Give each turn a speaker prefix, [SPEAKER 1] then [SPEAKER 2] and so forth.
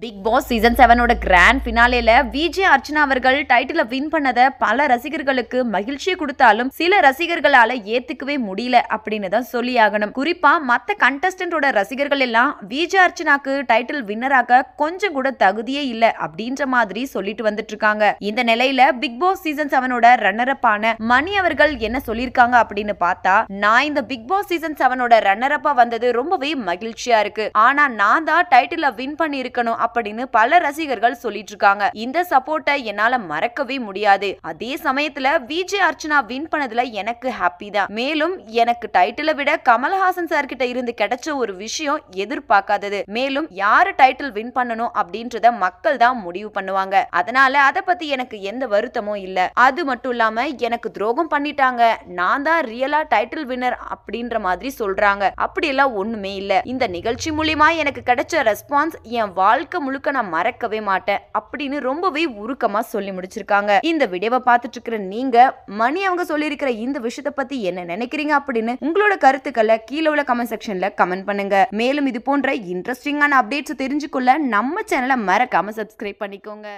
[SPEAKER 1] Big pass season 7 grand ஃபினாலேல விஜய் அர்ச்சனா அவர்கள் டைட்டில வின் பண்ணத பல ரசிகர்களுக்கு மகிழ்ச்சியை கொடுத்தாலும் சில ரசிகர்களால ஏத்துக்கவே முடியல அப்படின்னு தான் சொல்லி ஆகணும். குறிப்பா மத்த கண்டஸ்டன்டோட ரசிகர்கள் எல்லாம் விஜய் அர்ச்சனாக்கு டைட்டில் வின்னராக கொஞ்சம் கூட தகுதியே இல்ல அப்படின்ற மாதிரி சொல்லிட்டு வந்துட்டு இருக்காங்க. இந்த நிலையில Bigg pass season 7 runner up ஆன மணி அவர்கள் என்ன சொல்லிருக்காங்க அப்படின்னு பார்த்தா, நான் இந்த பிக் பாஸ் சீசன் 7 ரன்னர் அப்பா வந்தது ரொம்பவே மகிழ்ச்சியா இருக்கு. ஆனா நான் தான் டைட்டில வின் பண்ணி இருக்கணும் அப்படின்னு பல ரசிகர்கள் சொல்லிட்டு இருக்காங்க. இந்த சப்போர்ட்டை என்னால மறக்கவே முடியாது. அதே சமயத்துல விஜய் அர்ச்சனா வின் பண்ணதுல எனக்கு ஹாப்பி தான். மேலும் எனக்கு டைட்டிலை விட கமல்ஹாசன் சார் கிட்ட இருந்து கிடைச்ச ஒரு விஷயம் எதிர்பார்க்காதது. மேலும் யாரு டைட்டில் வின் பண்ணணும் அப்படின்றத மக்கள் தான் முடிவு பண்ணுவாங்க. அதனால அத பத்தி எனக்கு எந்த வருத்தமும் இல்ல. அது மட்டும் இல்லாம எனக்கு துரோகம் பண்ணிட்டாங்க, நான் தான் ரியலா டைட்டில் வின்னர் அப்படின்ற மாதிரி சொல்றாங்க. அப்படி எல்லாம் ஒண்ணுமே இல்ல. இந்த நிகழ்ச்சி மூலமா எனக்கு கிடைச்ச ரெஸ்பான்ஸ் என் வாழ்க்கை முழுக்க நான் மறக்கவே மாட்டேன் அப்படின்னு ரொம்பவே உருக்கமா சொல்லி முடிச்சிருக்காங்க. இந்த வீடியோவை பார்த்துட்டு இருக்கிற நீங்க மணி அவங்க சொல்லி இருக்கிற இந்த விஷயத்தை பத்தி என்ன நினைக்கிறீங்க அப்படின்னு உங்களோட கருத்துக்களை கீழே உள்ள கமெண்ட் செக்ஷன்ல கமெண்ட் பண்ணுங்க. மேலும் இது போன்ற இன்ட்ரெஸ்டிங்கான அப்டேட்ஸ் தெரிஞ்சுக்கொள்ள நம்ம சேனலை மறக்காம சப்ஸ்கிரைப் பண்ணிக்கோங்க.